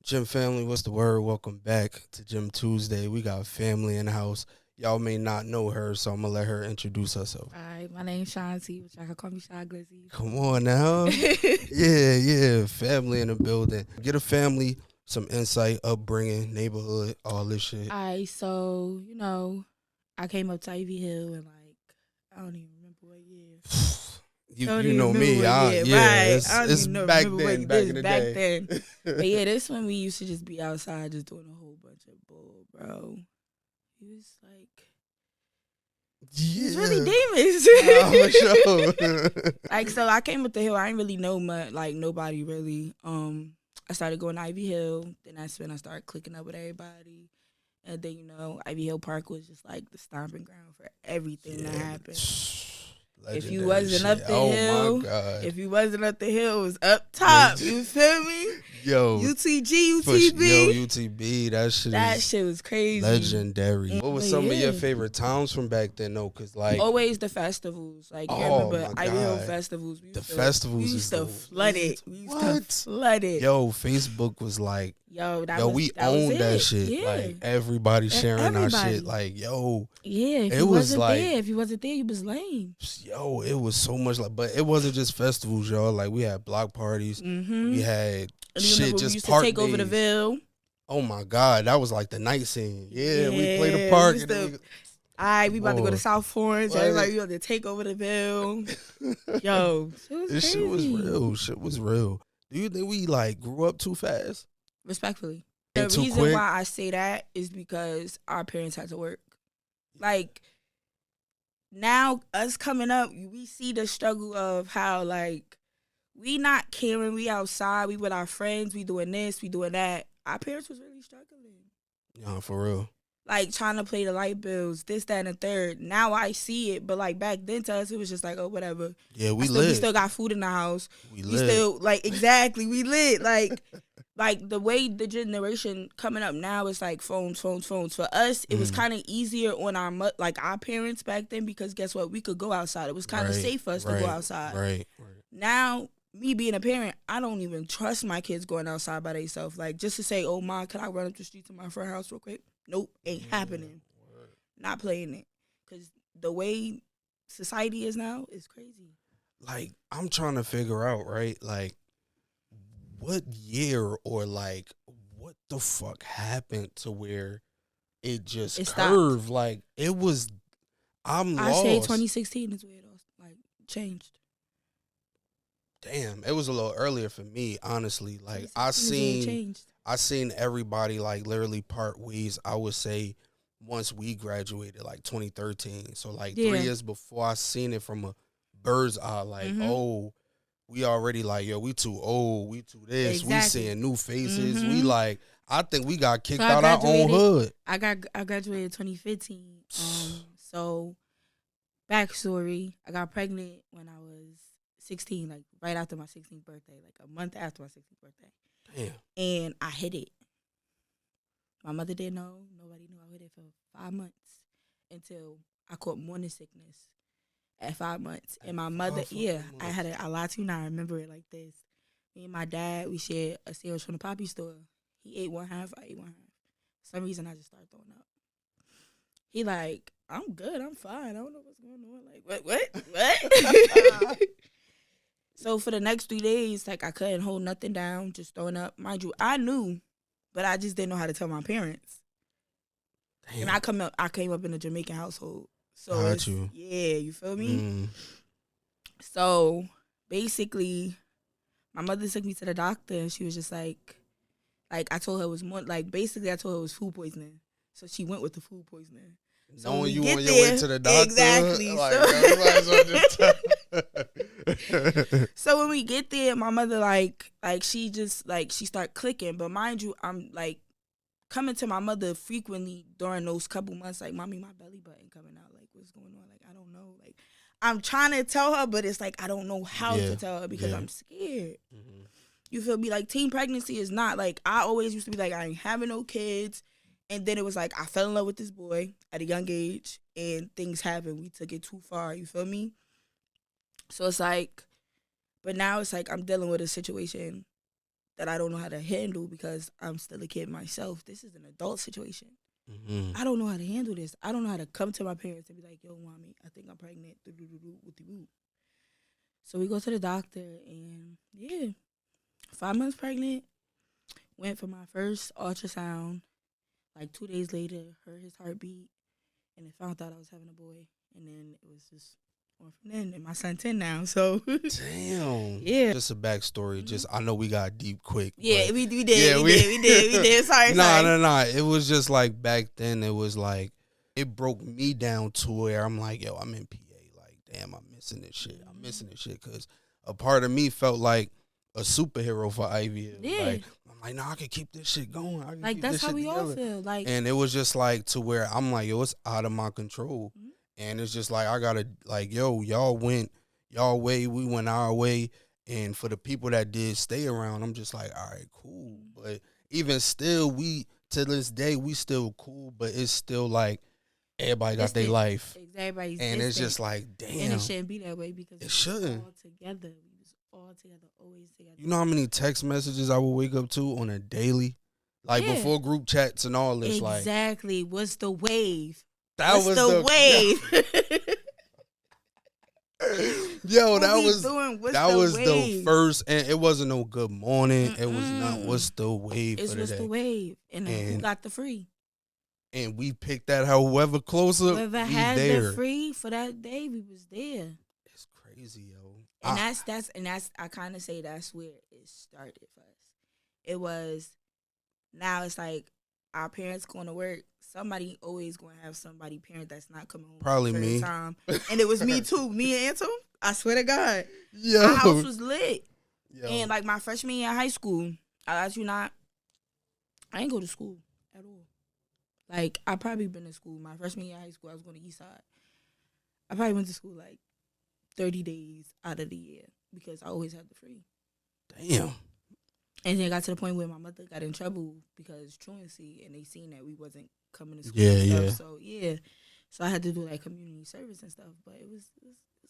Gym family, what's the word? Welcome back to Gym Tuesday. We got family in the house. Y'all may not know her, so I'm gonna let her introduce herself. All right, my name's Shanti, which I can call me Shy Glizzy. Come on now. Yeah, family in the building. Get a family some insight, upbringing, neighborhood, all this shit. All right, so I came up to Ivy Hill and I don't even remember what year. You know me, Right? it's I don't it's even back remember then, what back this in the back day. then. But yeah, this when we used to just be outside just doing a whole bunch of bull, bro. He was like, he was really Nah, for demons. sure. So I came up the hill. I didn't really know much, nobody really. I started going to Ivy Hill. Then that's when I started clicking up with everybody. And then, Ivy Hill Park was just like the stomping ground for everything that happened. If you Legendary wasn't shit. up the Oh hill, my god. if you wasn't up the hill, it was up top. You feel me? Yo, UTG, UTB. UTB, that shit That is shit was crazy. legendary. What was But some of your yeah. favorite towns from back then though? Cause like, Always the festivals. You oh remember my Ivy Hill god, festivals. the festivals We is used to the flood it. We used to what? flood it. Yo, Facebook was like, we That was owned that it. shit. Yeah. Like everybody sharing our Everybody. shit. Like, yo, Yeah, if it you was wasn't like, there, if you wasn't there, you was lame. yo, it was so much like, but it wasn't just festivals, y'all. Like we had block parties, we had And shit, remember we just used park to take over the days. Ville. Oh my god, that was like the night scene. Yeah, we played the Yeah, park. we used And then we about to go to South Florence. What? Everybody we about to take over the Ville. Yo, it was this crazy. shit was real. Shit was real. Do you think we like grew up too fast? Respectfully. And The too reason quick? why I say that is because our parents had to work. Like, now us coming up, we see the struggle of how we not caring, we outside, we with our friends, we doing this, we doing that. Our parents was really struggling. Yeah, for real. Like trying to pay the light bills, this, that, and the third. Now I see it, but back then to us, it was just like, oh, whatever. Yeah, we still got food in the house. We still exactly, we lit. Like the way the generation coming up now is like phones. For us, it was kind of easier on our parents back then because guess what? We could go outside. It was kind of safe for us to go outside. Right. Now, me being a parent, I don't even trust my kids going outside by themselves. Like just to say, oh, Mom, can I run up the street to my friend's house real quick? Nope, ain't happening. Not playing it. Because the way society is now is crazy. Like, I'm trying to figure out, right? Like, what year or like, what the fuck happened to where it just curved? Like, it was, I say 2016 is where it all changed. Damn, it was a little earlier for me, honestly. Like, I seen everybody like literally part ways, I would say, once we graduated, like 2013. So like 3 years before, I seen it from a bird's eye, like, oh, we already like, yo, we too old, we too this, we seeing new faces. We like, I think we got kicked out our own hood. I graduated 2015. So backstory, I got pregnant when I was 16, like right after my 16th birthday, like a month after my 16th birthday. Damn. And I hid it. My mother didn't know. Nobody knew. I hid it for 5 months until I caught morning sickness at 5 months. And my mother, I had it. I lied to you now. I remember it like this. Me and my dad, we shared a sandwich from the Poppy store. He ate one half. I ate one half. For some reason, I just started throwing up. He like, I'm good. I'm fine. I don't know what's going on. Like, what? So for the next 3 days, I couldn't hold nothing down, just throwing up. Mind you, I knew, but I just didn't know how to tell my parents. Damn. And I came up in a Jamaican household. So you feel me? So basically, my mother took me to the doctor and she was just like I told her it was more basically I told her it was food poisoning. So she went with the food poisoning. So knowing you on your way to the doctor. Exactly. So when we get there, my mother she just she start clicking. But mind you, I'm coming to my mother frequently during those couple months, Mommy, my belly button coming out. What's going on? I don't know. I'm trying to tell her, but it's I don't know how to tell her because I'm scared. Mm-hmm. You feel me? Teen pregnancy is not I always used to be I ain't having no kids. And then it was I fell in love with this boy at a young age and things happened. We took it too far. You feel me? So it's but now it's I'm dealing with a situation that I don't know how to handle because I'm still a kid myself. This is an adult situation. Mm-hmm. I don't know how to handle this. I don't know how to come to my parents and be like, yo, mommy, I think I'm pregnant. So we go to the doctor and, 5 months pregnant. Went for my first ultrasound. Like 2 days later, heard his heartbeat. And they found out I was having a boy. And then it was just on from then. And my son 10 now, so. Damn. Yeah. Just a backstory. Mm-hmm. Just, I know we got deep quick. Yeah, we did. Yeah, we did. Sorry. No. It was just like back then, it was like, it broke me down to where I'm like, yo, I'm in PA. Like, damn, I'm missing this shit. I'm missing this shit. Because a part of me felt like a superhero for IVF. Yeah. Like, I'm like, no, I can keep this shit going. I can like, keep that's this how shit we together. all feel. Like, and it was just like to where I'm like, yo, it's out of my control. Mm-hmm. And it's just like, I gotta, like, yo, y'all went y'all way, we went our way. And for the people that did stay around, I'm just like, all right, cool. But even still, we, to this day, we still cool. But it's still like, everybody got their life. Everybody's and distant. It's just like, damn. And it shouldn't be that way because it shouldn't. All together. We was all together, always together. You know how many text messages I would wake up to on a daily? Like, before group chats and all this. Exactly. What's the wave? What's the wave? Yo, that was the first, and it wasn't no good morning. It was not what's the wave. It's what's the wave, and who got the free. And we picked that however closer. Whoever had the free for that day, we was there. It's crazy, yo. And that's I kind of say that's where it started for us. It was, now it's like our parents going to work. Somebody always going to have somebody parent that's not coming home. Probably me. Time. And it was me too. Me and Anton. I swear to God. Yo. Our house was lit. Yo. And like my freshman year in high school, I ain't go to school at all. Like, I probably been to school. My freshman year in high school, I was going to East Side. I probably went to school like 30 days out of the year because I always had the free. Damn. And then it got to the point where my mother got in trouble because truancy, and they seen that we wasn't coming to school. Yeah. So, So I had to do like community service and stuff. But it's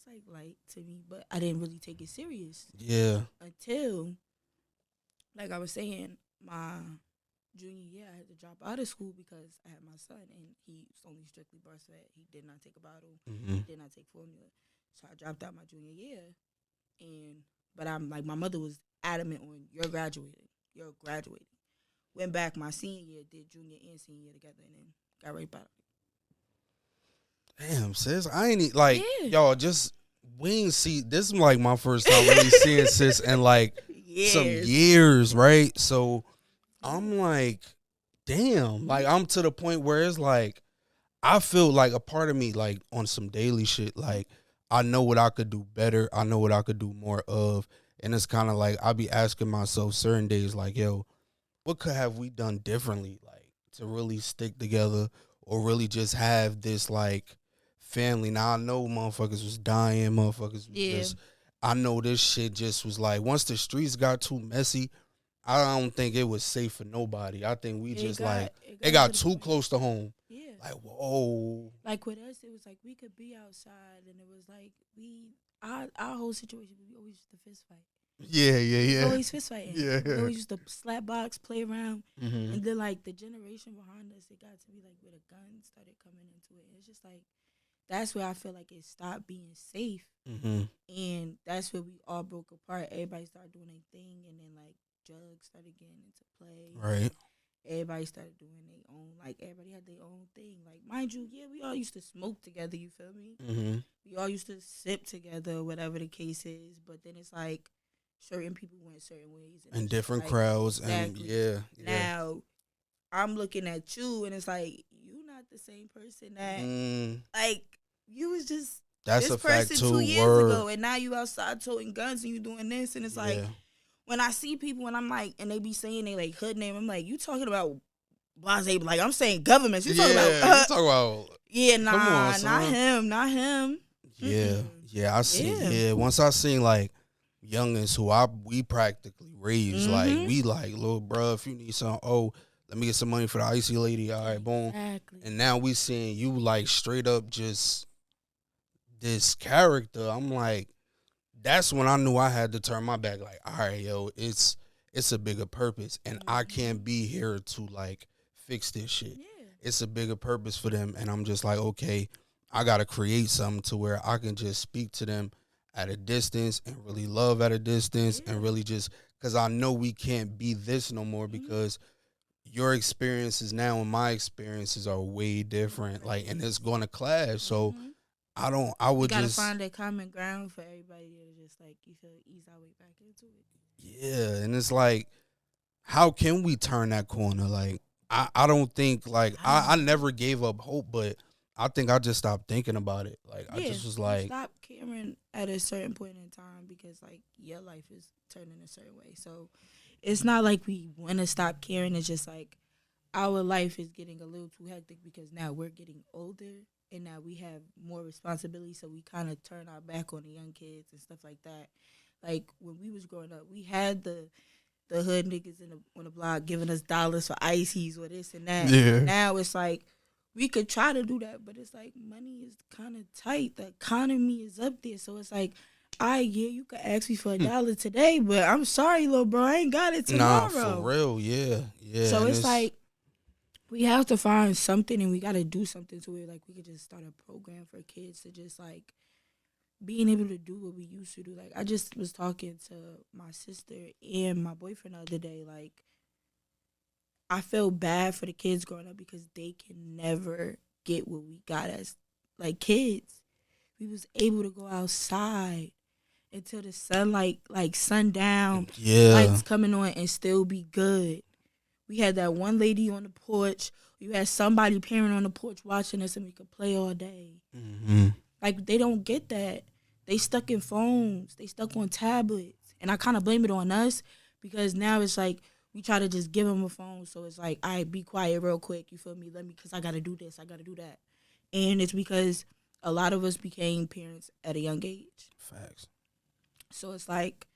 like light to me. But I didn't really take it serious. Yeah. Until, like I was saying, my junior year, I had to drop out of school because I had my son, and he was only strictly breastfed. He did not take a bottle. Mm-hmm. He did not take formula. So I dropped out my junior year, but I'm like, my mother was adamant on, you're graduating. Went back my senior year, did junior and senior year together, and then got right back. Damn, sis, I ain't y'all just, we ain't see, this is like my first time really seeing sis in like some years, right? So I'm like, damn, like I'm to the point where it's like, I feel like a part of me, like on some daily shit, like I know what I could do better. I know what I could do more of. And it's kind of like, I be asking myself certain days, like, yo, what could have we done differently? Like to really stick together or really just have this like family. Now I know motherfuckers was dying. Motherfuckers was just, I know this shit just was like, once the streets got too messy, I don't think it was safe for nobody. I think we it got too close to home. Yeah. Like, whoa. Like with us, it was like we could be outside, and it was like our whole situation, we always used to fist fight. Yeah. We always fist fighting. Yeah. We always used to slap box, play around. Mm-hmm. And then like the generation behind us, it got to be like where the guns started coming into it. It's just like, that's where I feel like it stopped being safe. Mm-hmm. And that's where we all broke apart. Everybody started doing their thing, and then like drugs started getting into play. Right. Everybody started doing their own, like everybody had their own thing. Like, mind you, we all used to smoke together, you feel me? Mm-hmm. We all used to sip together, whatever the case is. But then it's like certain people went certain ways. And different crowds. Exactly. And Now, I'm looking at you, and it's like, you not the same person that, like, you was just that's this a fact person too. 2 years ago, and now you outside toting guns and you doing this, and it's like, when I see people and I'm like, and they be saying they like hood name, I'm like, you talking about blase? Like, I'm saying governments. You talking about? Yeah, nah, not him. Yeah, I see. Yeah, once I seen like youngins who we practically raised, like we like, little bro, if you need some, let me get some money for the icy lady. All right, boom. Exactly. And now we seeing you like straight up just this character. I'm like, that's when I knew I had to turn my back. Like, all right, yo, it's it's a bigger purpose, and I can't be here to like fix this shit. Yeah. It's a bigger purpose for them, and I'm just like, okay, I gotta create something to where I can just speak to them at a distance and really love at a distance, and really just because I know we can't be this no more because your experiences now and my experiences are way different, like, and it's going to clash. So I We would gotta just find a common ground for everybody to just like, you feel, ease our way back into it. yeah, and it's like, how can we turn that corner? Like, I don't think like I never gave up hope, but I think I just stopped thinking about it. Like, I Yeah, just was you like, stop caring at a certain point in time because like your life is turning a certain way. So it's not like we want to stop caring. It's just like our life is getting a little too hectic because now we're getting older and now we have more responsibility. So we kind of turn our back on the young kids and stuff like that. Like when we was growing up, we had the hood niggas on the block giving us dollars for ices or this and that. yeah, Now it's like we could try to do that, but it's like money is kind of tight. The economy is up there, so it's like, yeah, you could ask me for $1 today, but I'm sorry, little bro, I ain't got it nah, tomorrow. for real, yeah, So and it's like we have to find something, and we got to do something to it. Like we could just start a program for kids to just like being able to do what we used to do. Like I just was talking to my sister and my boyfriend the other day, like I feel bad for the kids growing up because they can never get what we got as like kids. We was able to go outside until the sunlight, like sundown, yeah, lights coming on and still be good. We had that one lady on the porch. You had somebody parent on the porch watching us and we could play all day. Like they don't get that. They stuck in phones. They stuck on tablets. And I kind of blame it on us because now it's like we try to just give them a phone. So it's like, all right, be quiet real quick. You feel me? Let me, because I got to do this. I got to do that. And it's because a lot of us became parents at a young age. facts. So it's like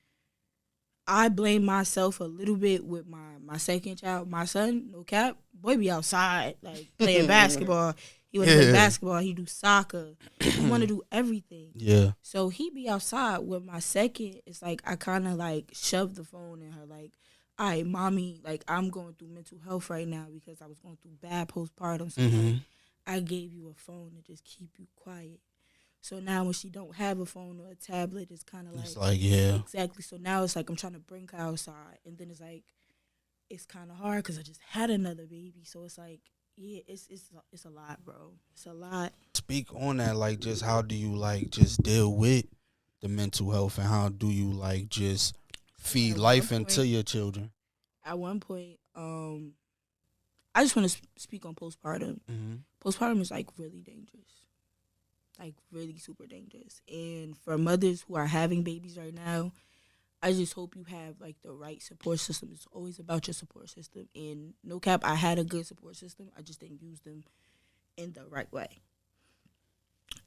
I blame myself a little bit with my second child. My son, no cap, boy be outside, like playing basketball. He want to play basketball. He do soccer. He want to do everything. Yeah. So he be outside. With my second, it's like I kind of like shoved the phone in her. Like, all right, mommy, like I'm going through mental health right now because I was going through bad postpartum. So like, I gave you a phone to just keep you quiet. So now when she don't have a phone or a tablet, it's kind of like, it's like, yeah, exactly. So now it's like I'm trying to bring her outside, and then it's like it's kind of hard because I just had another baby. So it's like, yeah, it's a lot, bro. It's a lot. Speak on that, like, just how do you like just deal with the mental health, and how do you like just feed life into your children? At one point, I just want to speak on postpartum. Postpartum is like really dangerous, like really super dangerous. And for mothers who are having babies right now, I just hope you have like the right support system. It's always about your support system. And no cap, I had a good support system. I just didn't use them in the right way.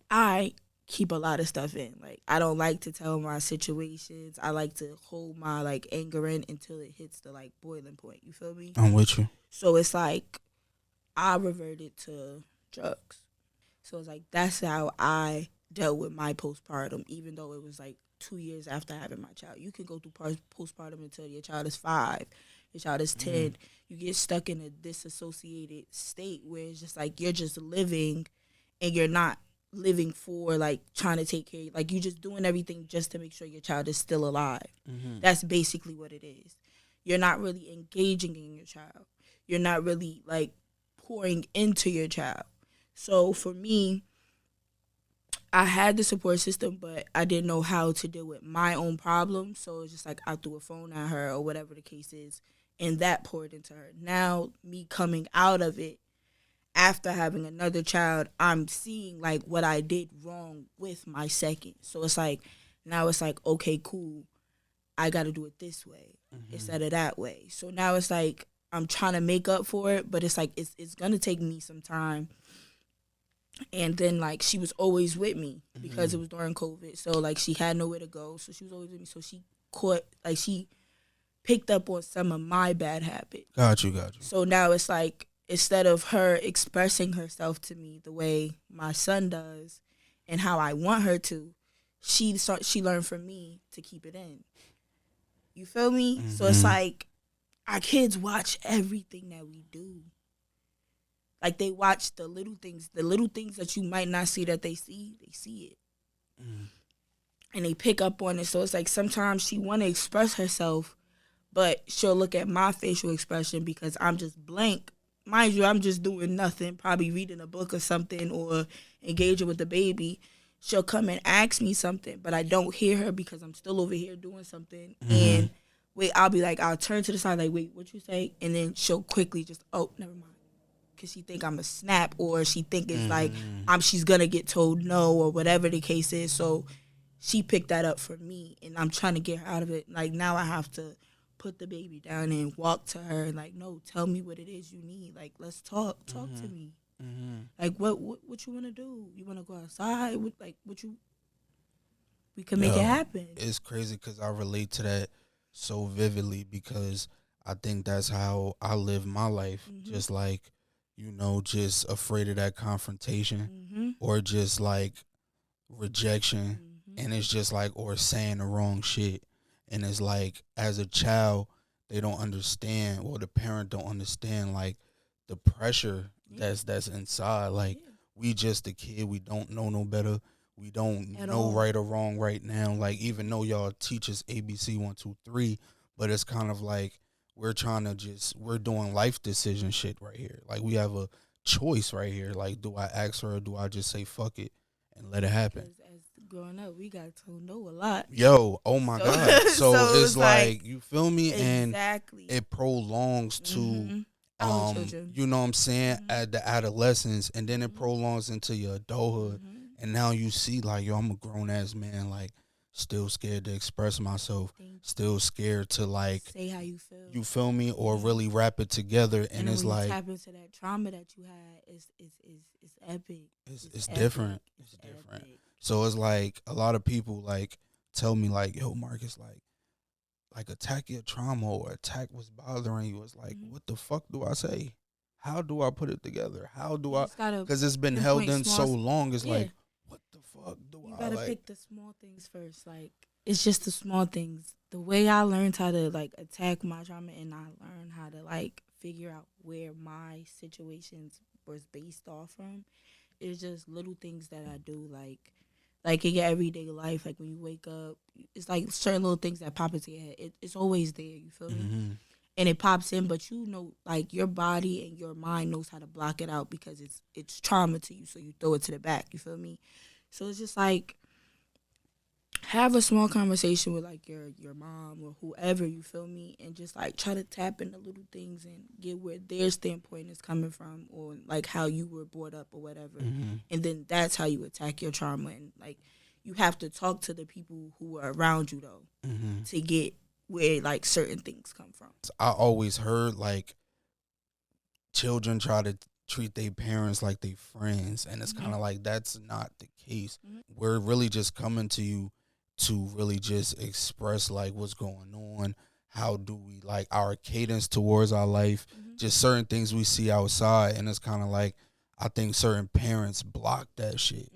I keep a lot of stuff in. Like I don't like to tell my situations. I like to hold my like anger in until it hits the like boiling point. You feel me? I'm with you. So it's like I reverted to drugs. So it's like that's how I dealt with my postpartum, even though it was like 2 years after having my child. You can go through postpartum until your child is 5, your child is 10. You get stuck in a disassociated state where it's just like you're just living and you're not living for like trying to take care of you. Like you're just doing everything just to make sure your child is still alive. That's basically what it is. You're not really engaging in your child. You're not really like pouring into your child. So for me, I had the support system, but I didn't know how to deal with my own problems. So it's just like I threw a phone at her or whatever the case is, and that poured into her. Now, me coming out of it after having another child, I'm seeing like what I did wrong with my second. So it's like, now it's like, okay, cool. I got to do it this way instead of that way. So now it's like I'm trying to make up for it, but it's like it's going to take me some time. And then, like, she was always with me because it was during COVID. So, like, she had nowhere to go. So, she was always with me. So, she picked up on some of my bad habits. Got you. So, now it's like, instead of her expressing herself to me the way my son does and how I want her to, she learned from me to keep it in. You feel me? So it's like our kids watch everything that we do. Like they watch the little things that you might not see that they see it. And they pick up on it. So it's like sometimes she want to express herself, but she'll look at my facial expression because I'm just blank. Mind you, I'm just doing nothing, probably reading a book or something or engaging with the baby. She'll come and ask me something, but I don't hear her because I'm still over here doing something. And wait, I'll be like, I'll turn to the side like, wait, what you say? And then she'll quickly just, oh, never mind. Because she think I'm a snap, or she think it's like she's going to get told no, or whatever the case is. So she picked that up for me, and I'm trying to get her out of it. Like, now I have to put the baby down and walk to her and like, no, tell me what it is you need. Like, let's talk to me. Like, what you want to do? You want to go outside? We can make it happen. It's crazy because I relate to that so vividly because I think that's how I live my life. Just like, just afraid of that confrontation or just like rejection. And it's just like, or saying the wrong shit. And it's like, as a child, they don't understand, or the parent don't understand, like, the pressure that's inside. Like, we just a kid. We don't know no better. We don't know right or wrong right now. Like, even though y'all teach us ABC 1, 2, 3, but it's kind of like we're doing life decision shit right here. Like, we have a choice right here. Like, do I ask her or do I just say fuck it and let it happen? As growing up, we got told no a lot. Yo, oh my God. So it's like, you feel me? Exactly. And it prolongs to, you know what I'm saying, at the adolescence, and then it prolongs into your adulthood. And now you see, like, yo, I'm a grown-ass man, like, still scared to express myself, still scared to, like, say how you feel. You feel me? Or really wrap it together. And it's like, tap into that trauma that you had, it's epic. It's different. It's different. So it's like, a lot of people, like, tell me, like, yo, Marcus, like attack your trauma or attack what's bothering you. It's like, what the fuck do I say? How do I put it together? How do I? Because it's been held in so long. It's like, what the fuck do I? You gotta pick the small things first. Like, it's just the small things. The way I learned how to, like, attack my trauma, and I learned how to, like, figure out where my situations was based off from, is just little things that I do, like in your everyday life. Like, when you wake up, it's like certain little things that pop into your head. It's always there, you feel me? And it pops in, but like, your body and your mind knows how to block it out because it's trauma to you, so you throw it to the back, you feel me? So it's just like, have a small conversation with, like, your mom or whoever, you feel me, and just, like, try to tap into little things and get where their standpoint is coming from, or, like, how you were brought up or whatever. And then that's how you attack your trauma. And, like, you have to talk to the people who are around you, though, to get where, like, certain things come from. I always heard, like, children try to treat their parents like they friends, and it's kind of like, that's not the case. We're really just coming to you to really just express, like, what's going on, how do we, like, our cadence towards our life, just certain things we see outside. And it's kind of like, I think certain parents block that shit.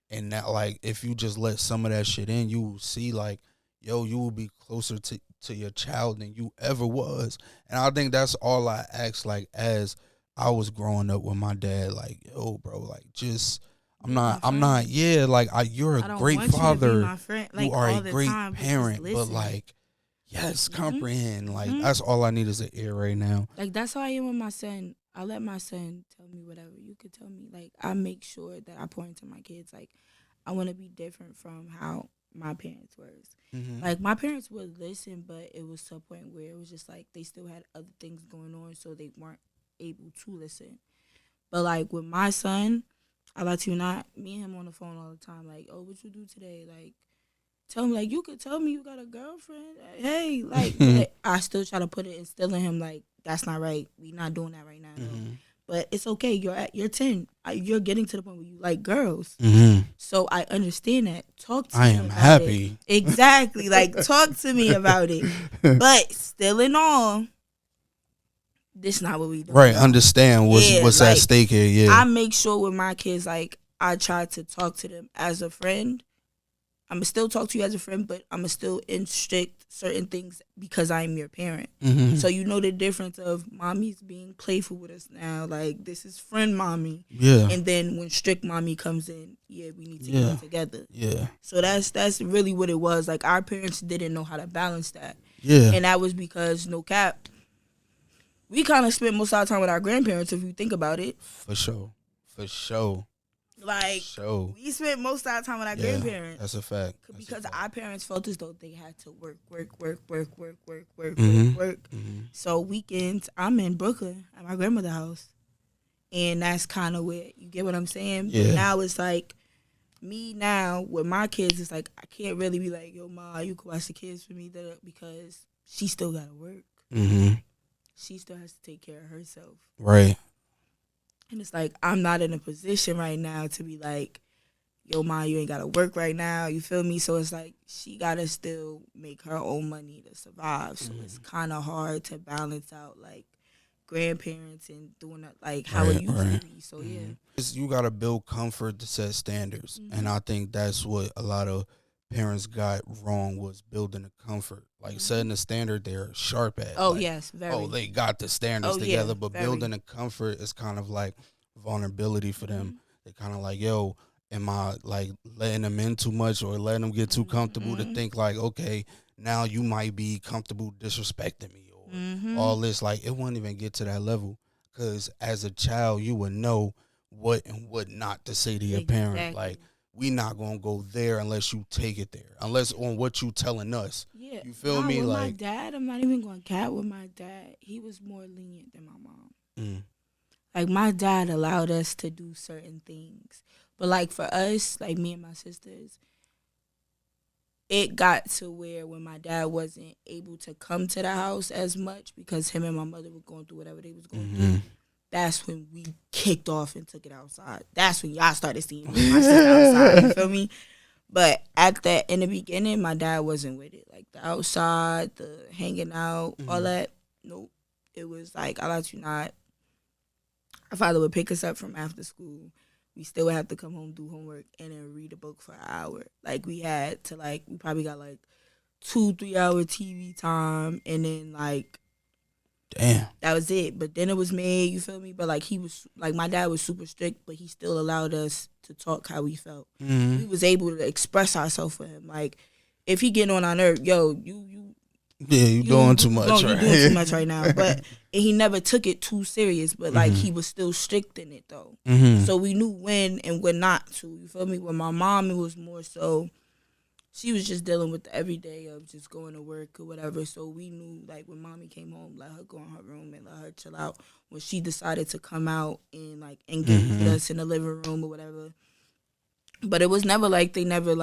And that, like, if you just let some of that shit in, you will see, like, yo, you will be closer to your child than you ever was. And I think that's all I asked, like, as I was growing up with my dad, like, yo, bro, like, just, you're a great father. You are a great parent, but, like, yes, comprehend. Like, that's all I need is an ear right now. Like, that's how I am with my son. I let my son tell me whatever. You could tell me. Like, I make sure that I pour into my kids. Like, I want to be different from how my parents were. Like, my parents would listen, but it was to a point where it was just like they still had other things going on, so they weren't able to listen. But, like, with my son, I like you not, me and him on the phone all the time, like, oh, what you do today? Like, tell me, like, you could tell me you got a girlfriend. Hey, like, but I still try to instill in him, like, that's not right. We not doing that right now. But it's okay. You're 10. You're getting to the point where you like girls. So I understand that. Talk to me. I am happy. Exactly. Like, talk to me about it. But still in all, this not what we do. Right. Understand what's at stake here. Yeah. I make sure with my kids, like, I try to talk to them as a friend, I'm gonna still talk to you as a friend, but I'm gonna still instruct certain things because I'm your parent. So you know the difference of mommy's being playful with us now, like this is friend mommy. Yeah. And then when strict mommy comes in, we need to get together. Yeah. So that's really what it was. Like our parents didn't know how to balance that. Yeah. And that was because, no cap, we kind of spent most of our time with our grandparents, if you think about it. For sure. Like, we spent most of our time with our grandparents. That's a fact. Because our parents felt as though they had to work. So weekends, I'm in Brooklyn at my grandmother's house. And that's kind of where, you get what I'm saying? Yeah. But now it's like, me now, with my kids, it's like, I can't really be like, yo, Ma, you can watch the kids for me, because she still got to work. She still has to take care of herself. Right. And it's like, I'm not in a position right now to be like, yo, Ma, you ain't got to work right now. You feel me? So it's like, she got to still make her own money to survive. So it's kind of hard to balance out, like, grandparents and doing it like how it used to be. So, you got to build comfort to set standards. And I think that's what a lot of parents got wrong, was building a comfort. Like setting a standard they're sharp at. Oh, like, yes, very. Oh, they got the standards together, but building a comfort is kind of like vulnerability for them. They kind of like, yo, am I like letting them in too much or letting them get too comfortable to think like, okay, now you might be comfortable disrespecting me or all this. Like, it wouldn't even get to that level, because as a child, you would know what and what not to say to your parent. Like, we not gonna go there unless you take it there, unless on what you telling us. Yeah, you feel me? With like my dad, I'm not even going to cat with my dad. He was more lenient than my mom. Like, my dad allowed us to do certain things, but like for us, like me and my sisters, it got to where when my dad wasn't able to come to the house as much because him and my mother were going through whatever they was going through. That's when we kicked off and took it outside. That's when y'all started seeing me and my sister outside. You feel me? But in the beginning, my dad wasn't with it. Like the outside, the hanging out, all that. Nope. It was like, I let you not. Our father would pick us up from after school. We still would have to come home, do homework, and then read a book for an hour. Like we had to we probably got 2-3 hour TV time, and then damn, that was it. But then it was me, you feel me? But he was my dad was super strict, but he still allowed us to talk how we felt. We was able to express ourselves for him. Like, if he getting on our nerve, yo, you doing too much. You doing too much right now. But and he never took it too serious. But he was still strict in it though. So we knew when and when not to. You feel me? With my mom, it was more so. She was just dealing with the everyday of just going to work or whatever. So we knew, when mommy came home, let her go in her room and let her chill out. When she decided to come out and, engage with us in the living room or whatever. But it was never they never,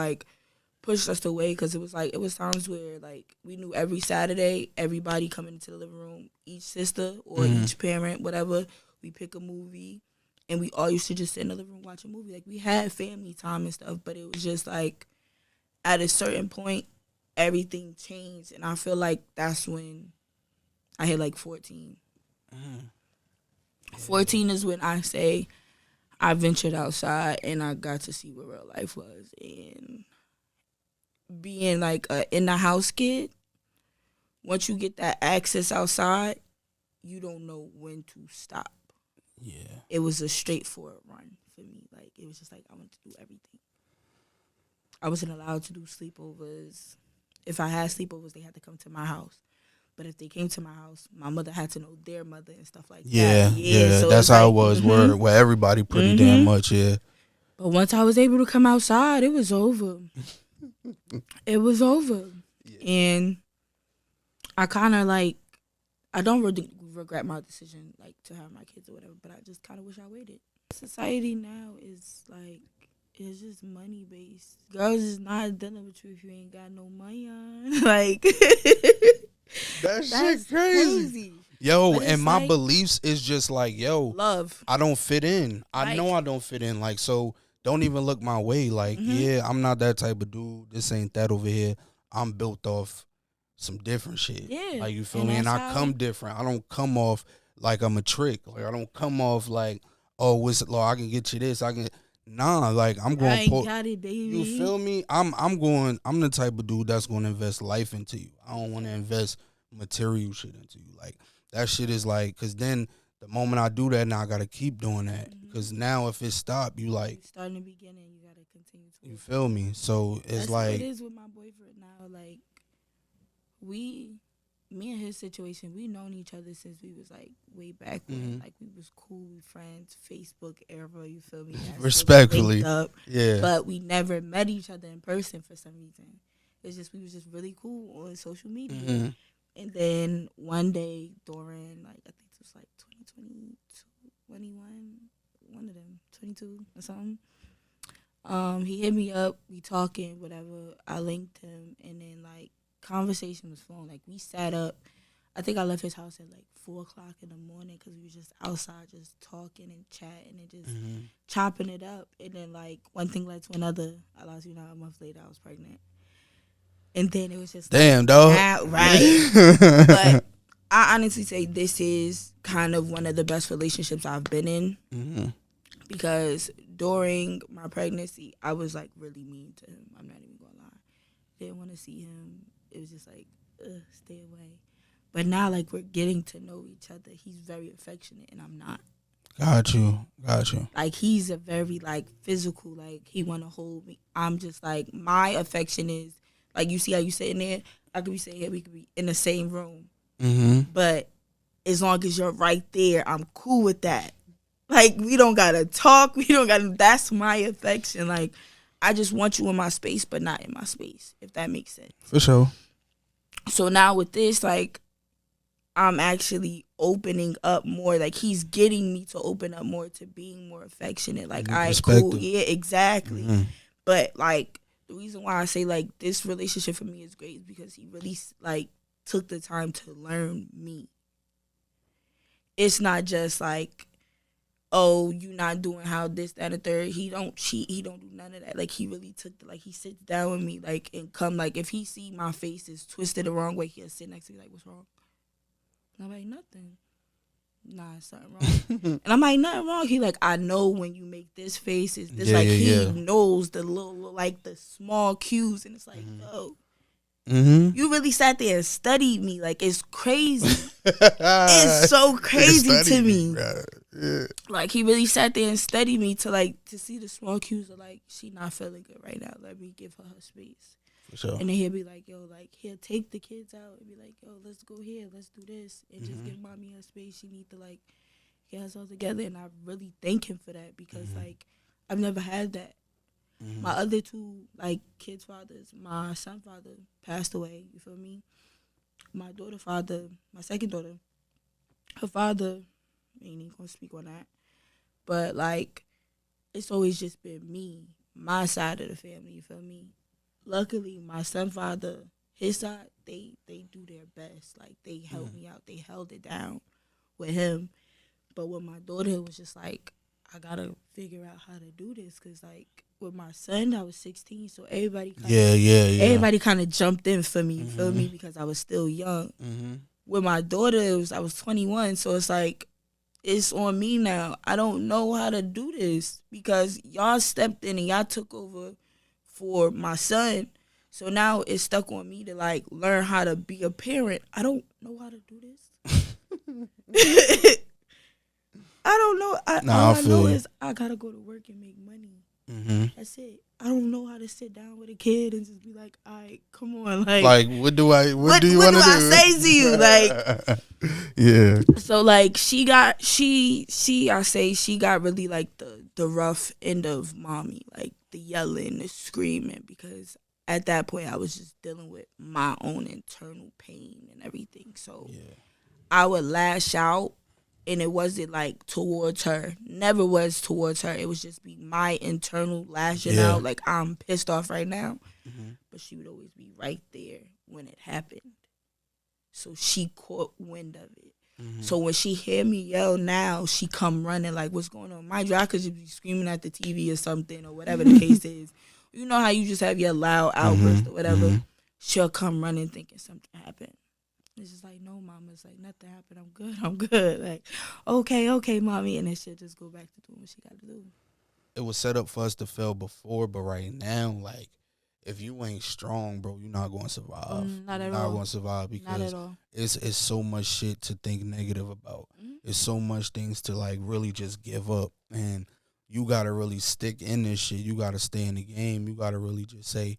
pushed us away, because it was times where, we knew every Saturday, everybody coming into the living room, each sister or each parent, whatever, we pick a movie. And we all used to just sit in the living room, watch a movie. We had family time and stuff, but it was just, at a certain point, everything changed, and I feel like that's when I hit 14. 14 is when I say I ventured outside and I got to see what real life was. And being a in the house kid, once you get that access outside, you don't know when to stop. Yeah, it was a straightforward run for me. It was just I wanted to do everything. I wasn't allowed to do sleepovers. If I had sleepovers, they had to come to my house. But if they came to my house, my mother had to know their mother and stuff like that. Yeah, so that's how it was. Where everybody pretty damn much, yeah. But once I was able to come outside, it was over. It was over. Yeah. And I kind of I don't really regret my decision to have my kids or whatever, but I just kind of wish I waited. Society now is it's just money based. Girls is not dealing with you if you ain't got no money on. That's shit crazy. Yo, and my beliefs is just love. I don't fit in. I know I don't fit in. So don't even look my way. Yeah, I'm not that type of dude. This ain't that over here. I'm built off some different shit. Yeah. You feel me? And I come different. I don't come off like I'm a trick. I don't come off oh, I can get you this. Nah, like I'm going I ain't got it, baby. You feel me? I'm the type of dude that's going to invest life into you. I don't want to invest material shit into you. Like that shit is like, cause then the moment I do that, now I gotta keep doing that. Cause now if it stop, you like starting the beginning, you gotta continue to. You feel me? So it's that's like what it is with my boyfriend now. Like me and his situation, we known each other since we was like way back when. Like we was cool, we friends, Facebook era. You feel me? Respectfully, up, yeah. But we never met each other in person for some reason. It's just we was just really cool on social media. And then one day during like I think it was like 2022, 21, one of them, 22 or something. He hit me up, we talking, whatever. I linked him, and then like conversation was flowing. Like we sat up. I think I left his house at like 4:00 in the morning because we was just outside, just talking and chatting and just chopping it up. And then like one thing led to another. I lost you know a month later I was pregnant, and then it was just damn dog, right. But I honestly say this is kind of one of the best relationships I've been in because during my pregnancy I was like really mean to him. I'm not even gonna lie. Didn't want to see him. It was just like, stay away. But now, like, we're getting to know each other. He's very affectionate, and I'm not. Got you. Like, he's a very, like, physical, like, he want to hold me. I'm just, like, my affection is, like, you see how you sitting there? I could be sitting here. We could be in the same room. But as long as you're right there, I'm cool with that. Like, we don't got to talk. That's my affection. Like, I just want you in my space, but not in my space, if that makes sense. For sure. So now with this, like, I'm actually opening up more. Like, he's getting me to open up more to being more affectionate. Like, all right, cool. Yeah, exactly. But, like, the reason why I say, like, this relationship for me is great is because he really, like, took the time to learn me. It's not just, like, oh, you not doing how this, that, and third. He don't cheat. He don't do none of that. Like, he really took the, like, he sits down with me, like, and come, like, if he see my face is twisted the wrong way, he'll sit next to me, like, what's wrong? And I'm like, nothing. Nah, something wrong. And I'm like, nothing wrong. He like, I know when you make this face, is this he knows the little, like, the small cues. And it's like, yo, you really sat there and studied me. Like, it's crazy. It's so crazy to me. Yeah. Like, he really sat there and studied me to see the small cues of, like, she not feeling good right now. Let me give her space. For sure. And then he'll be like, yo, like, he'll take the kids out and be like, yo, let's go here. Let's do this. And just give mommy her space. She need to, like, get herself together. And I really thank him for that because, like, I've never had that. My other two, like, kids' fathers, my son father passed away. You feel me? My daughter father, my second daughter, her father, ain't even gonna speak on that. But, like, it's always just been me, my side of the family, you feel me? Luckily, my son father, his side, they do their best. Like, they helped me out. They held it down with him. But with my daughter, it was just like, I gotta figure out how to do this. Because, like, with my son, I was 16, so everybody everybody kind of jumped in for me, you feel me? Because I was still young. With my daughter, I was 21, so it's like, it's on me now. I don't know how to do this because y'all stepped in and y'all took over for my son. So now it's stuck on me to, like, learn how to be a parent. I don't know how to do this. I don't know. All I know is I gotta go to work and make money. That's it. I don't know how to sit down with a kid and just be like, all right, come on. Like what do you want to do? What do I say to you? Like, yeah. So, like, she got really, like, the rough end of mommy. Like, the yelling, the screaming, because at that point I was just dealing with my own internal pain and everything. So I would lash out, and it wasn't, like, towards her. Never was towards her. It was just be my internal lashing out. Like, I'm pissed off right now. But she would always be right there when it happened. So she caught wind of it. So when she hear me yell now, she come running like, what's going on? Mind you, I could just be screaming at the TV or something or whatever the case is. You know how you just have your loud outburst or whatever? She'll come running thinking something happened. It's just like, no, mama. It's like, nothing happened. I'm good. Like, okay, mommy. And then she'll just go back to doing what she got to do. it was set up for us to fail before, but right now, like, if you ain't strong, bro, you're not going to survive. Not you're at not all. going to survive Not at because all. it's so much shit to think negative about. It's so much things to like really just give up, and you gotta really stick in this shit. You gotta stay in the game. You gotta really just say,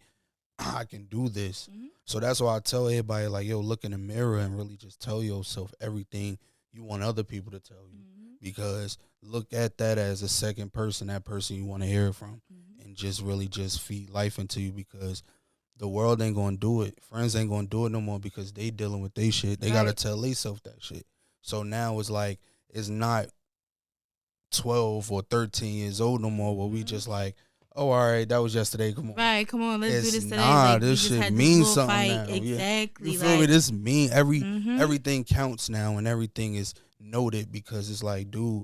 I can do this. So that's why I tell everybody, like, yo, look in the mirror and really just tell yourself everything you want other people to tell you. Because look at that as a second person, that person you want to hear from, and just really just feed life into you, because the world ain't gonna do it. Friends ain't gonna do it no more because they dealing with their shit. They gotta tell themselves that shit. So now it's like, it's not 12 or 13 years old no more where we just like, oh, all right, that was yesterday. Come on. Right, come on, let's do this today. Nah, like, this shit means something fight. now. Exactly. Yeah. You feel like, me? This mean everything counts now, and everything is noted, because it's like, dude,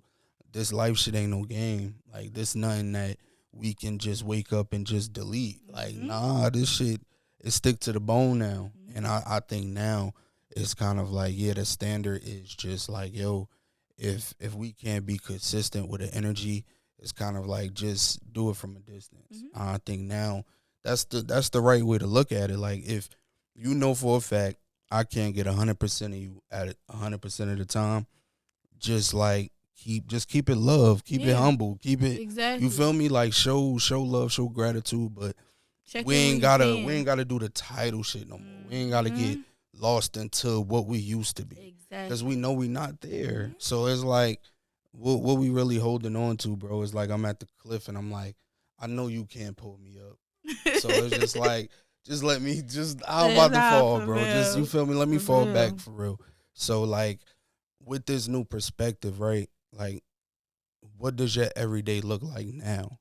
this life shit ain't no game. Like, this nothing that we can just wake up and just delete. Like, nah, this shit is stick to the bone now. And I think now it's kind of like, yeah, the standard is just like, yo, if we can't be consistent with the energy, it's kind of like, just do it from a distance. I think now that's the right way to look at it. Like, if you know for a fact I can't get 100% of you at it 100% of the time, just like keep it love, keep it humble, keep it exactly. You feel me? Like, show love, show gratitude, but we ain't gotta do the title shit no more. We ain't gotta get lost into what we used to be, because we know we not there. So it's like, what we really holding on to, bro, is like, I'm at the cliff and I'm like, I know you can't pull me up. So it's just like, just let me, I'm about to fall, bro. Just, you feel me? Let me fall back for real. So like, with this new perspective, right? Like, what does your everyday look like now?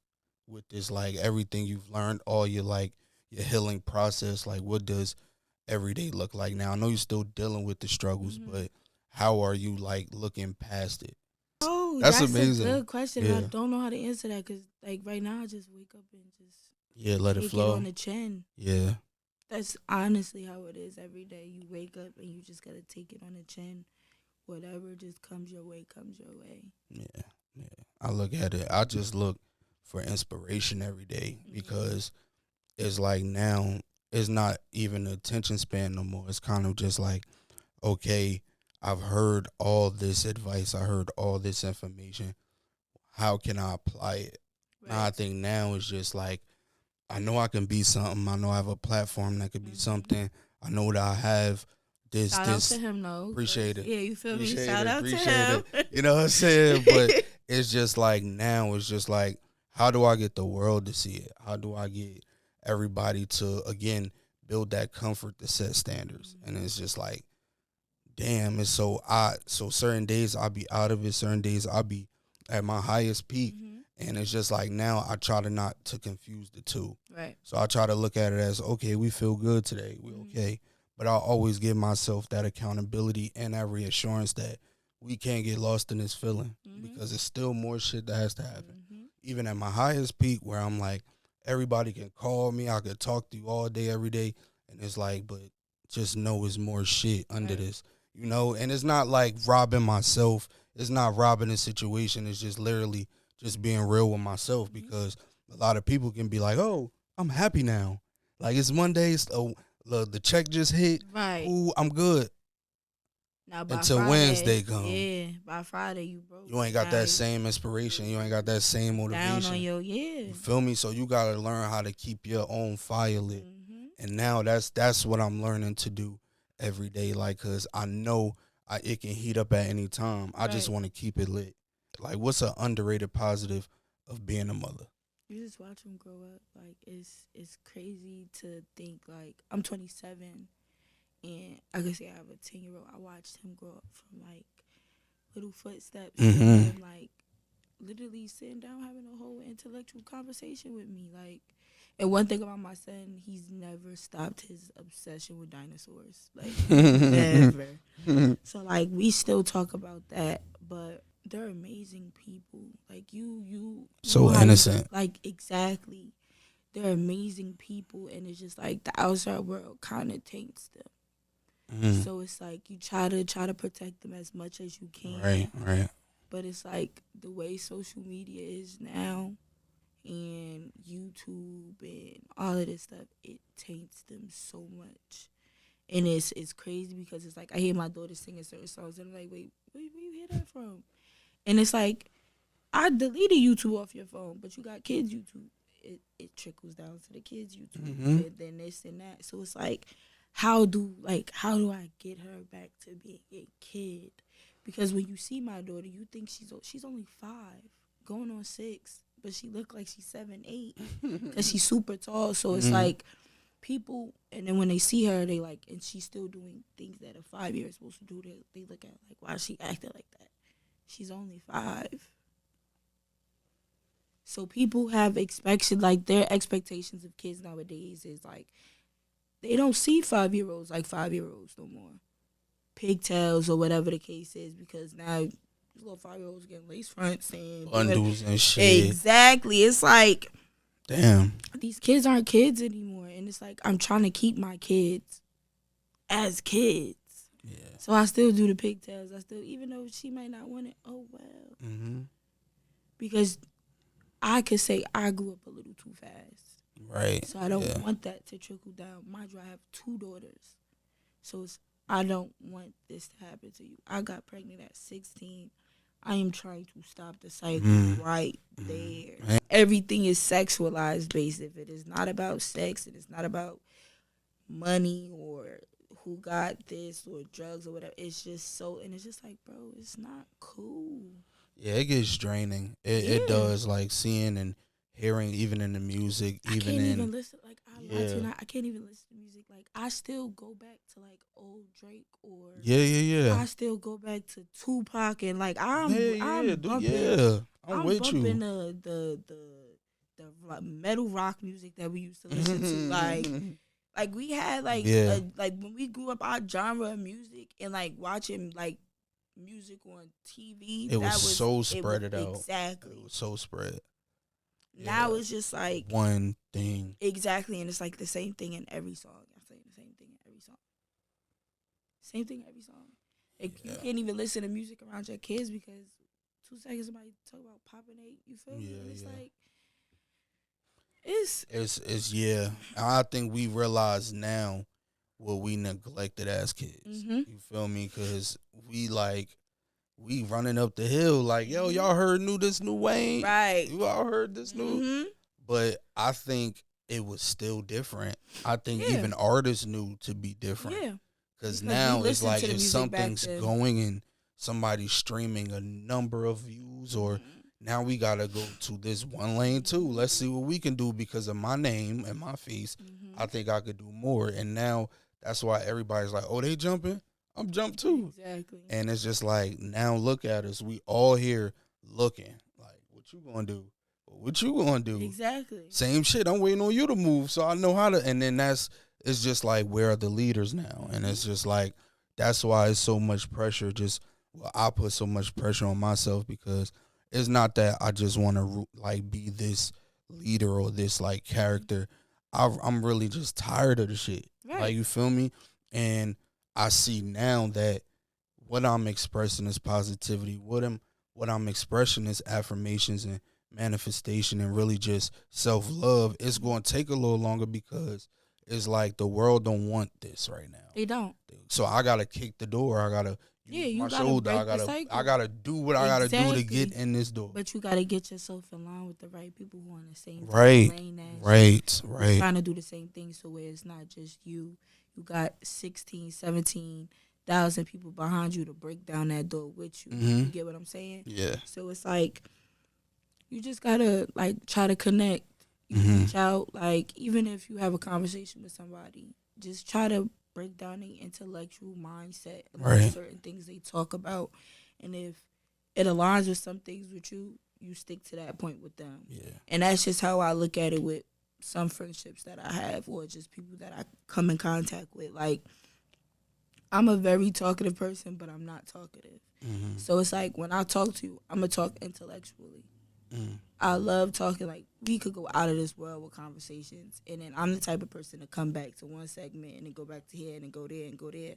With this, like, everything you've learned, all your, like, your healing process, like, what does every day look like now? I know you're still dealing with the struggles, but how are you, like, looking past it? Oh, that's amazing. A good question. Yeah. I don't know how to answer that, because, like, right now I just wake up and just let it flow. It on the chin. Yeah. That's honestly how it is every day. You wake up and you just gotta take it on the chin. Whatever just comes your way, comes your way. Yeah. I look at it. I just look for inspiration every day, because it's like, now it's not even the attention span no more. It's kind of just like, okay, I've heard all this advice. I heard all this information. How can I apply it? Right. Now I think now it's just like, I know I can be something. I know I have a platform that could be something. I know that I have this. Shout out to him, though. Appreciate it. Yeah, you feel me? Shout out to him. You know what I'm saying? But it's just like, now it's just like, how do I get the world to see it? How do I get everybody to, again, build that comfort to set standards? And it's just like, damn, it's so odd. So certain days I'll be out of it. Certain days I'll be at my highest peak. And it's just like, now I try to not to confuse the two. Right. So I try to look at it as, okay, we feel good today. We okay. But I'll always give myself that accountability and that reassurance that we can't get lost in this feeling, because it's still more shit that has to happen. Even at my highest peak, where I'm like, everybody can call me, I could talk to you all day, every day. And it's like, but just know it's more shit under this, you know? And it's not like robbing myself. It's not robbing the situation. It's just literally just being real with myself, because a lot of people can be like, oh, I'm happy now. Like, it's Monday, so the check just hit. Right. Ooh, I'm good. Now by until Friday, Wednesday comes. Yeah, by Friday you broke. You ain't got that same inspiration. You ain't got that same motivation. Down on your, You feel me? So you got to learn how to keep your own fire lit. And now that's what I'm learning to do every day. Like, because I know it can heat up at any time. I just want to keep it lit. Like, what's an underrated positive of being a mother? You just watch them grow up. Like, it's crazy to think, like, I'm 27, and I can say I have a 10-year-old. I watched him grow up from, like, little footsteps and, like, literally sitting down having a whole intellectual conversation with me. Like, and one thing about my son, he's never stopped his obsession with dinosaurs. Like, never. So, like, we still talk about that, but they're amazing people. Like, you so innocent. Like, exactly. They're amazing people, and it's just like the outside world kind of taints them. So it's like you try to protect them as much as you can. Right. But it's like the way social media is now, and YouTube and all of this stuff, it taints them so much. And it's crazy because it's like I hear my daughter singing certain songs and I'm like, wait, where you hear that from? And it's like, I deleted YouTube off your phone, but you got kids YouTube. It trickles down to the kids YouTube, and then this and that. So it's like, how do I get her back to being a kid? Because when you see my daughter, you think she's only 5, going on 6, but she look like she's 7, 8, because she's super tall. So it's like people, and then when they see her, they like, and she's still doing things that a 5-year-old is supposed to do. They look at her like, why is she acting like that? She's only 5. So people have their expectations of kids nowadays is like, they don't see 5-year-olds like 5-year-olds no more. Pigtails or whatever the case is, because now these little 5-year-olds getting lace fronts and bundles and shit. Exactly. It's like, damn, these kids aren't kids anymore. And it's like, I'm trying to keep my kids as kids. Yeah. So I still do the pigtails. Even though she might not want it, oh well. Mm-hmm. Because I could say I grew up a little too fast. Right. So I don't want that to trickle down. Mind you, I have 2 daughters. So I don't want this to happen to you. I got pregnant at 16. I am trying to stop the cycle right there. Everything is sexualized based. If it is not about sex, it is not about money or who got this or drugs or whatever. It's just and it's just like, bro, it's not cool. Yeah, it gets draining. It does, like seeing and hearing, even in the music. I can't even listen. Like, I can't even listen to music. Like, I still go back to like old Drake or I still go back to Tupac and like I'm bumping the metal rock music that we used to listen to. Like we had like when we grew up, our genre of music and like watching like music on TV. It was so spread out. Exactly. It was so spread. Now it's just like one thing. Exactly, and it's like the same thing in every song. I'm saying the same thing in every song. Same thing every song. Like, you can't even listen to music around your kids because 2 seconds somebody talk about popping 8. You feel me? And it's like it's I think we realize now what we neglected as kids. You feel me? Because we running up the hill like, yo, y'all heard this new Wayne? Right. You all heard this new? But I think it was still different. I think even artists knew to be different. Yeah. Because now it's like if something's going and somebody's streaming a number of views, or now we got to go to this one lane too. Let's see what we can do because of my name and my face. I think I could do more. And now that's why everybody's like, oh, they jumping? I'm jumped too. Exactly. And it's just like, now look at us. We all here looking. Like, what you gonna do? What you gonna do? Exactly. Same shit. I'm waiting on you to move so I know how to. And then it's just like, where are the leaders now? And it's just like, that's why it's so much pressure. I put so much pressure on myself because it's not that I just want to like be this leader or this like character. I'm really just tired of the shit. Right. Like, you feel me? And I see now that what I'm expressing is positivity. What I'm expressing is affirmations and manifestation and really just self-love. It's going to take a little longer because it's like the world don't want this right now. They don't. So I got to kick the door. I got to use my shoulder. I got to do what I got to do to get in this door. But you got to get yourself in line with the right people who are on the same lane as you. Right. Trying to do the same thing so where it's not just you. You got 16, 17,000 people behind you to break down that door with you. You get what I'm saying? Yeah. So it's like, you just got to like try to connect. You reach out, like, even if you have a conversation with somebody, just try to break down the intellectual mindset of certain things they talk about. And if it aligns with some things with you, you stick to that point with them. Yeah. And that's just how I look at it with some friendships that I have or just people that I come in contact with. Like, I'm a very talkative person, but I'm not talkative. So it's like, when I talk to you, I'm going to talk intellectually. I love talking. Like, we could go out of this world with conversations, and then I'm the type of person to come back to one segment and then go back to here and then go there and go there.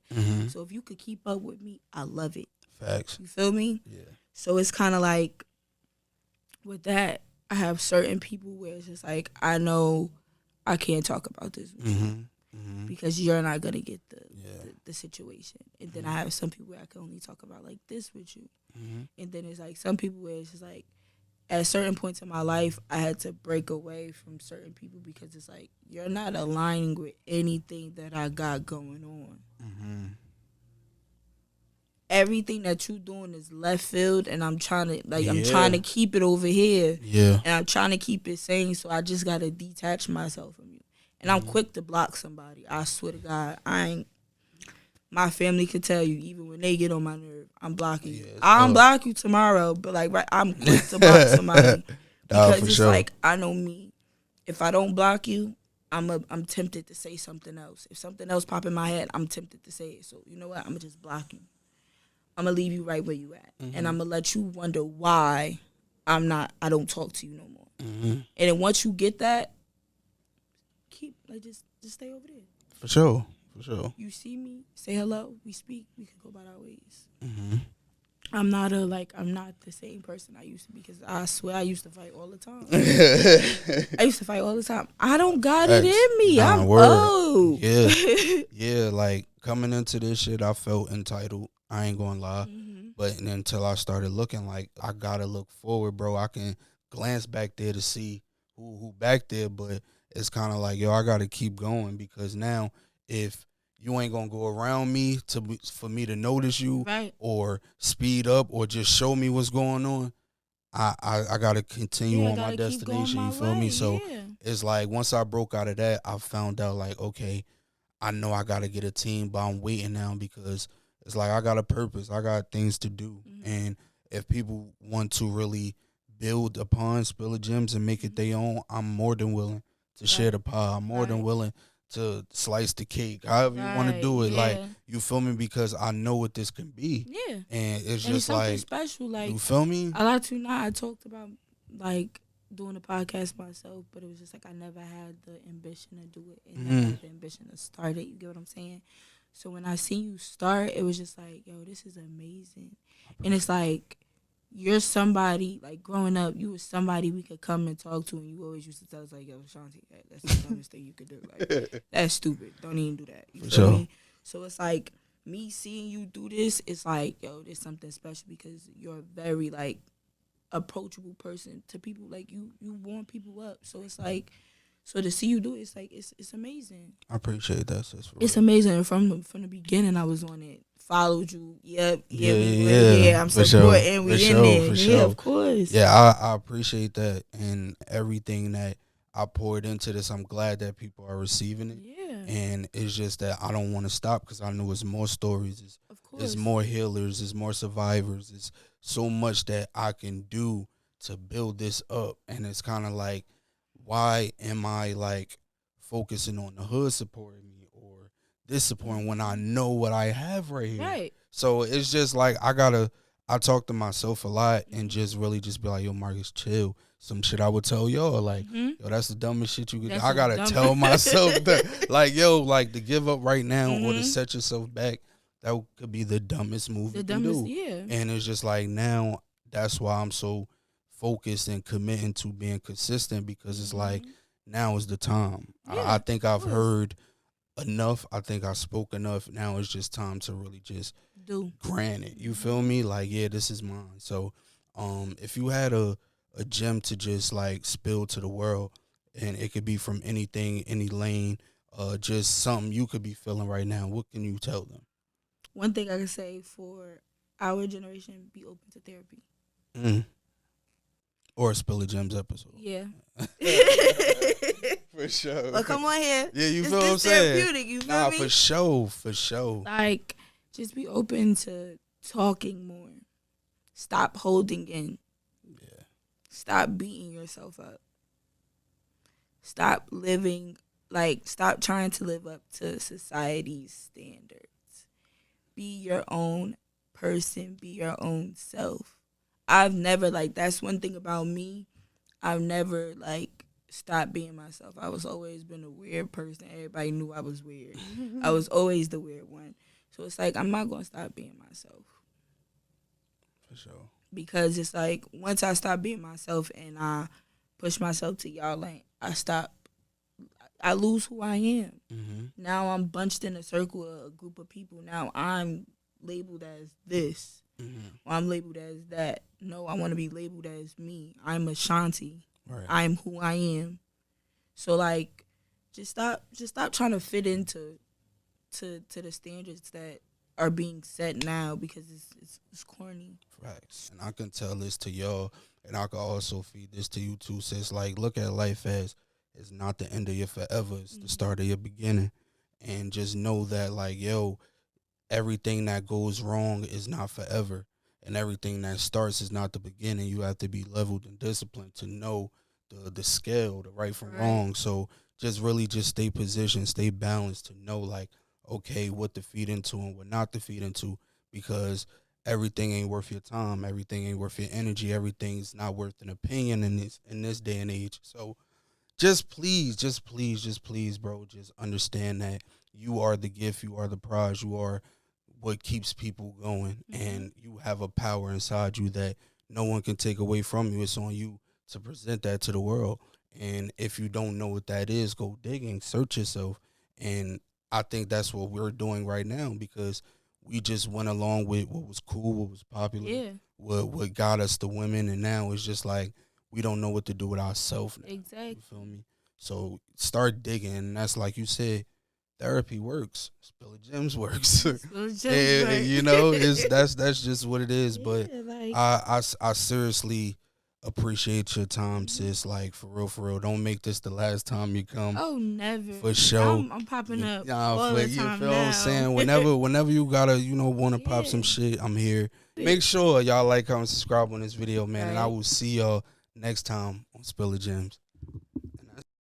So if you could keep up with me, I love it. Facts. You feel me? Yeah. So it's kind of like, with that, I have certain people where it's just like, I know I can't talk about this with you because you're not going to get the situation. And then I have some people where I can only talk about like this with you. And then it's like some people where it's just like, at certain points in my life, I had to break away from certain people because it's like, you're not aligning with anything that I got going on. Everything that you're doing is left field, and I'm trying to keep it over here. Yeah. And I'm trying to keep it sane, so I just got to detach myself from you. And I'm quick to block somebody. I swear to God, my family could tell you, even when they get on my nerve, I'm blocking you. I'll block you tomorrow, but like, right, I'm quick to block somebody because it's like, I know me. If I don't block you, I'm tempted to say something else. If something else pop in my head, I'm tempted to say it. So you know what? I'm gonna just block you. I'm gonna leave you right where you at, and I'm gonna let you wonder why I don't talk to you no more. And then once you get that, just stay over there. For sure. You see me, say hello, we speak, we could go about our ways. I'm not the same person I used to be, because I swear I used to fight all the time. I don't got it in me. I'm old. Yeah, like coming into this shit, I felt entitled. I ain't gonna lie. But until I started looking, like, I gotta look forward, bro. I can glance back there to see who back there, but it's kind of like, yo, I gotta keep going, because now if you ain't gonna go around me for me to notice you, right, or speed up, or just show me what's going on, I gotta continue on my destination. You feel me? So it's like, once I broke out of that, I found out, like, okay, I know I gotta get a team, but I'm waiting now, because it's like, I got a purpose, I got things to do, and if people want to really build upon Spill of Gems and make it their own, I'm more than willing to share the pie. I'm more than willing to slice the cake, however you want to do it. Like, you feel me? Because I know what this can be. Yeah. And it's and just like special. Like, you feel me? I like to not. I talked about like doing a podcast myself, but it was just like I never had the ambition to do it, and never had the ambition to start it. You get what I'm saying? So when I seen you start, it was just like, yo, this is amazing. And it's like, you're somebody, like, growing up, you was somebody we could come and talk to, and you always used to tell us, like, yo, Shanti, that's the dumbest thing you could do. Like, that's stupid. Don't even do that. You feel me? So it's like, me seeing you do this, it's like, yo, there's something special, because you're a very, like, approachable person to people. Like, you warm people up. So it's like, so to see you do it, it's like, it's amazing. I appreciate that, sis. It's amazing. From the beginning, I was on it. Followed you. Yep. I'm supporting. We in there. Yeah, of course. Yeah, I appreciate that, and everything that I poured into this. I'm glad that people are receiving it. Yeah. And it's just that I don't want to stop, because I know it's more stories. It's more healers. It's more survivors. It's so much that I can do to build this up. And it's kind of like, why am I like focusing on the hood supporting me, or this supporting, when I know what I have right here? Right. So it's just like, I talk to myself a lot, and just really just be like, yo, Marcus, chill. Some shit I would tell y'all, like, yo, that's the dumbest shit you could do. I gotta tell myself that, like, yo, like, to give up right now, or to set yourself back, that could be the dumbest move you can do. Yeah. And it's just like, now that's why I'm so focused and committing to being consistent, because it's like, now is the time. I think I've heard enough. I think I spoke enough. Now it's just time to really just grant it. You feel me? Like, yeah, this is mine. So if you had a gem to just like spill to the world, and it could be from anything, any lane, just something you could be feeling right now, what can you tell them? One thing I can say for our generation, be open to therapy. Or a Spill of Gems episode. Yeah. For sure. Well, come on here. Yeah, you feel what I'm saying? Therapeutic, you feel me? For sure. Like, just be open to talking more. Stop holding in. Yeah. Stop beating yourself up. Stop stop trying to live up to society's standards. Be your own person. Be your own self. I've never, that's one thing about me. I've never, stopped being myself. I was always been a weird person. Everybody knew I was weird. I was always the weird one. So it's like, I'm not going to stop being myself. For sure. Because it's like, once I stop being myself and I push myself to y'all lane. I lose who I am. Mm-hmm. Now I'm bunched in a circle of a group of people. Now I'm labeled as this. Mm-hmm. Or I'm labeled as that. No, I want to be labeled as me. I'm Ashanti. Right. I'm who I am. So like, just stop trying to fit into the standards that are being set now, because it's corny. Facts. And I can tell this to y'all, and I can also feed this to you too, sis. Like, look at life as it's not the end of your forever. It's the start of your beginning. And just know that, like, yo, everything that goes wrong is not forever. And everything that starts is not the beginning. You have to be leveled and disciplined to know the scale, the right from wrong. So just really just stay positioned, stay balanced to know, like, okay, what to feed into and what not to feed into, because everything ain't worth your time. Everything ain't worth your energy. Everything's not worth an opinion in this day and age. So just please, bro, just understand that you are the gift, you are the prize, you are what keeps people going, and you have a power inside you that no one can take away from you. It's on you to present that to the world. And if you don't know what that is, go digging, search yourself. And I think that's what we're doing right now, because we just went along with what was cool, what was popular, what got us the women, and now it's just like we don't know what to do with ourselves now. Exactly. You feel me? So start digging, and that's like you said, therapy works. Spill of Gems works. You know, that's just what it is. But like, I seriously appreciate your time, sis. Like, for real. Don't make this the last time you come. Oh, never. For sure. I'm popping up all the time. You feel what I'm saying? Whenever you gotta, want to pop some shit, I'm here. Make sure y'all like, comment, subscribe on this video, man. Right. And I will see y'all next time on Spill of Gems.